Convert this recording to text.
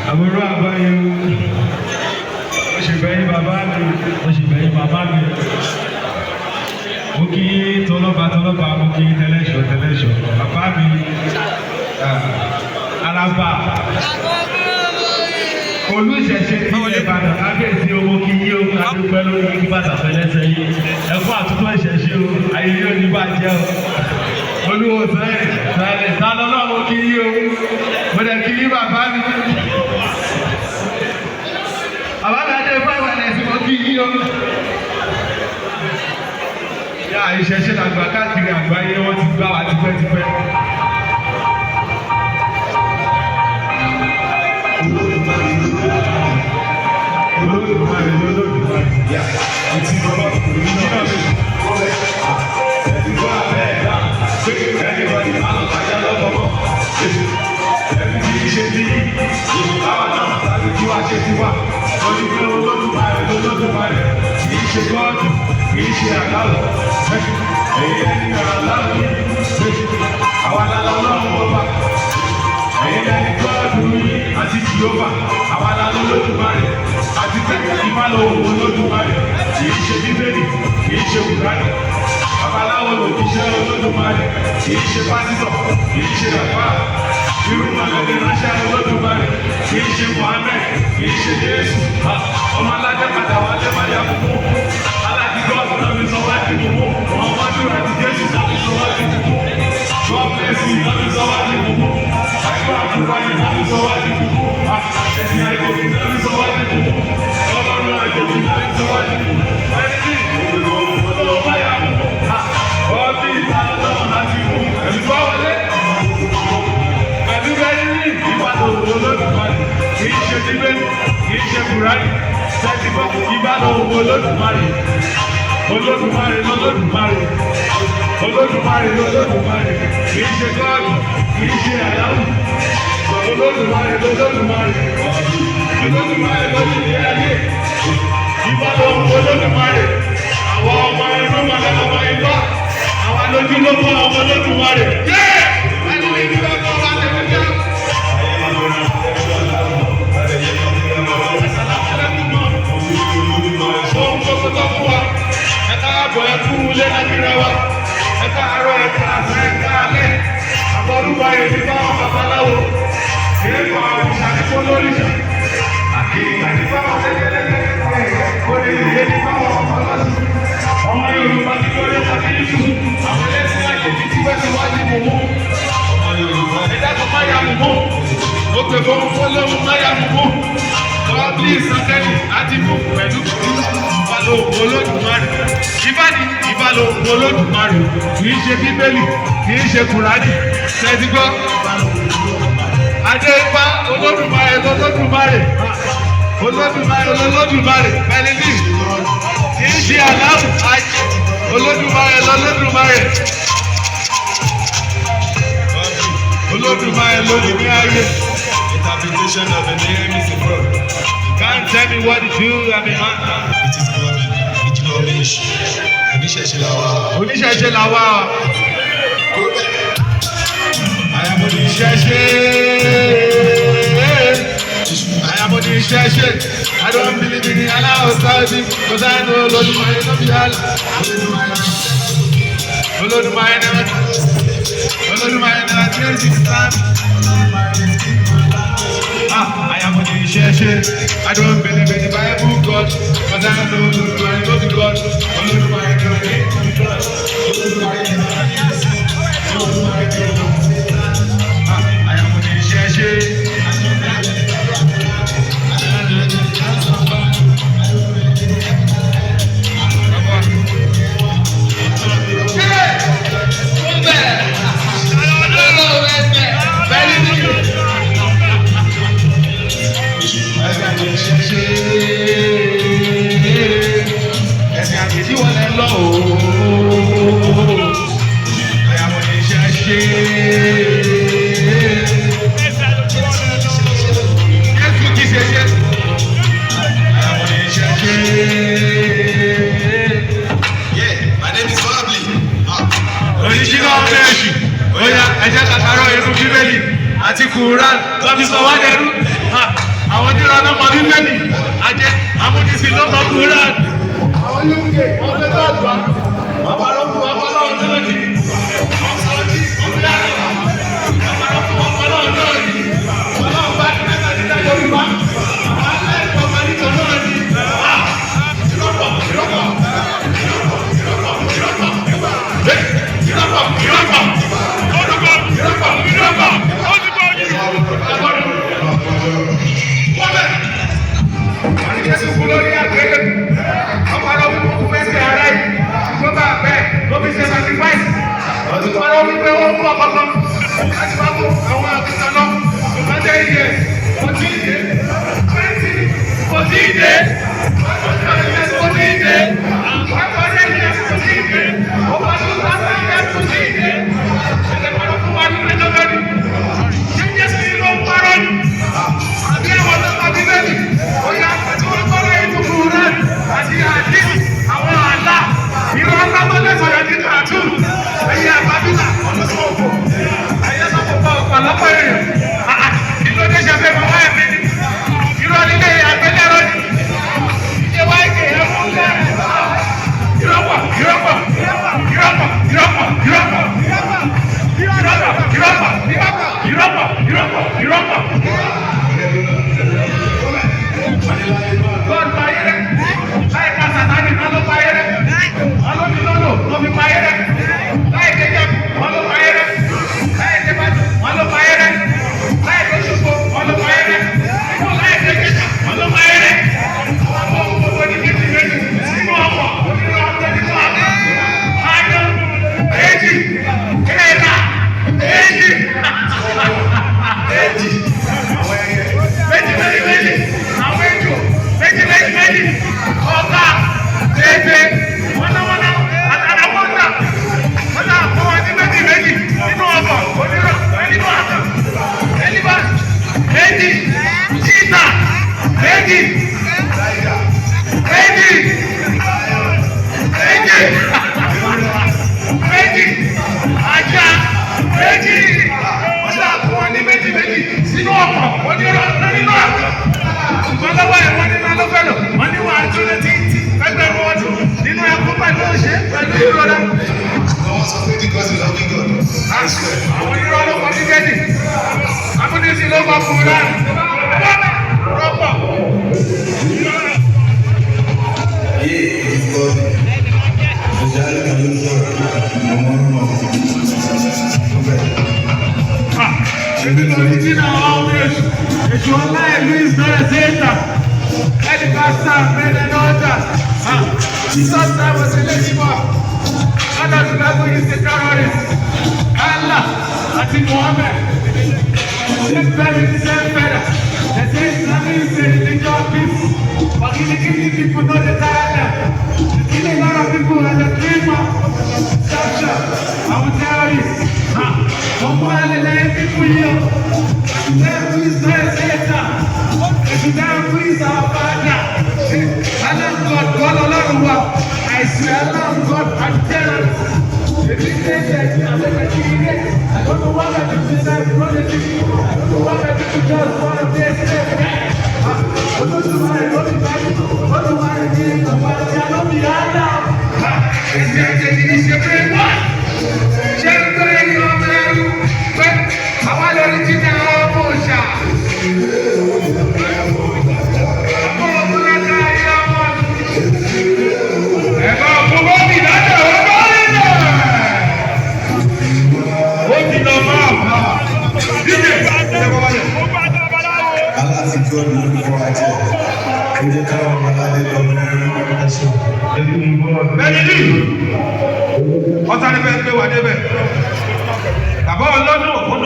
àbúrò àgbáyé ó sì bẹ̀yìn bàbá mi ó sì bẹ̀yìn bàbá mi mo kí tọlọ́ba mo kí tẹlẹ́ṣọ̀ bàbá mi Araba olùṣẹ̀ṣẹ̀ tí Ìbàdàn kábíyèsí owó kí yí o adúpẹ́ lórí kí bàtà fẹlẹ́sẹ̀ yìí ẹ̀kọ́ àtúntò ìṣẹ̀ṣẹ̀ o ayé yóò ní bàjẹ́ o olúwo sẹ́yìn tálọ́lọ́ mo kí yí o mo dẹ̀ kí yí bàbá mi àbájáde fáwọn ẹ̀sìn mo kí yí o. Yá ìṣẹ̀ṣẹ̀ làgbà káàkiri àgbáyé wọ́n ti gbá wa tipẹ́tipẹ́. Kìí ṣe àgbàlọ̀ èyí ẹni aláwọ̀ àwọn aláwọ̀ ọba èyí ẹni gọ́ọ̀dù àti jìhóbà àwọn aláwọ̀ Olódùmarè àti tẹ̀kẹ́ ìmọ̀lẹ̀ òwò Olódùmarè kìí ṣe bíbélì kìí ṣe kùránì babaláwo lòdìṣẹ́ Olódùmarè kìí ṣe pásítọ̀ kìí ṣe àfáà irú mọ̀lẹ́bí ránṣẹ́ Olódùmarè kìí ṣe Mohammed kìí ṣe Jésù ọmọ alájẹ́ padà wálé máyà fún God love is all I can do. All I do is Jesus love is all I can do. God bless you, love is all I can do. I go out to find love is all I can do. I go to love is all I can do. All I know I go to love is all I can do. Anything, oh my God. All these are the ones that you do. And you are there. And you guys need. You are the Olódùmarè. Kì í ṣe Bíbélì, kì í ṣe Kùránì. Sẹ́tìfọ́, ìbálò Olódùmarè. Olódùmarè lọ́lọ́dùmarè Olódùmarè lọ́lọ́dùmarè kìí ṣe gọ́ọ̀dù kìí ṣe àyáwó Olódùmarè lọ́lọ́dùmarè Olódùmarè lọ́lọ́dùmarè ayé ìbálò Olódùmarè àwọn ọmọ ẹ̀rọ mọ̀lẹ́lọ́mọ ibà àwọn alójúlówó ọmọ Olódùmarè yé ẹni ní ìdílé ọmọ wa tẹ̀lé jẹ́. Kúlẹ̀ nàìjíríà wa, ẹ̀ka àárọ̀ ẹ̀ka àṣẹ ẹ̀ka alẹ́, àbọ̀rúwà èdè báwọn babaláwo, kéèkó àwọn ìṣàkóso lóríṣà, àti ìgbàdìbáwọn lẹ́gẹ́lẹ́gẹ́, orí ìdílé ní báwọn ọmọlọ́sí, ọmọ Yorùbá ti lórí tàbí ìṣù, àwọn ẹlẹ́sìn àjèjì tí wọ́n ti wá ní mòmó, ọmọ Yorùbá ẹ̀dá tó má yà mòmó, ó pè fún fọlọ́mù má yà mòmó, kọ́ọ̀bì ìsọ̀kẹ́lì àti mò pẹ̀lú ìbálò Olódùmarè. Ìbálò Olódùmarè kìí ṣe Bíbélì kìí ṣe Kùránì ṣẹ́dígbọ́. Adépa Olódùmarè Olódùmarè pẹ̀lẹ́lì kìí ṣe aláwọ̀ àjẹ́ Olódùmarè Olódùmarè lónìí ayé. Interpretation of the name is a fraud. You can't tell me what to do, I mean, it is God. Oníṣẹ̀ṣe la wá. Oníṣẹ̀ṣe la wá. I am oníṣẹ̀ṣe. I am oníṣẹ̀ṣe. I don't believe in Allah or Saudi, but I know Olódùmarè no be Allah. Olódùmarè never change his plan. I am oníṣẹ̀ṣe. I don't believe in the Bible God, but I know Olódùmarè no be God. Olódùmarè no be God. I am oníṣẹ̀ṣe. Ẹ̀sìn àjèjì wọlé lọ ooo. I am oníṣẹ̀ṣe. Jésù kìí ṣe ṣe. I am oníṣẹ̀ṣe. Yeah, my name is Babli. Original ọmọ ẹ̀ṣù. Oya ẹ̀jẹ̀ kàkàrọ̀ inú Bíbélì àti Kùránì lọ́bí sọ wá dẹrú. àwọn tí ìrànà mọ̀ ní mẹ́lì ajẹ́ amúnisìn ló mọ̀ kúrò àwọn UK ọ̀gbẹ́ tó àgbà ọ̀pọ̀lọpọ̀ ọ̀pọ̀lọpọ̀ tó ti ọ̀sọ̀ọ̀tì ọ̀gbẹ́rẹ́ ọ̀pọ̀lọpọ̀ ọ̀pọ̀lọpọ̀ náà ni ọlọ́run bá ti mẹ́ta nílẹ̀ Yorùbá alẹ́ ìjọba nítorí náà ni ìrọ̀pọ̀ ọ̀sán ni fẹ́ẹ́ gbé wà débẹ̀. Bàbá ọlọ́dún.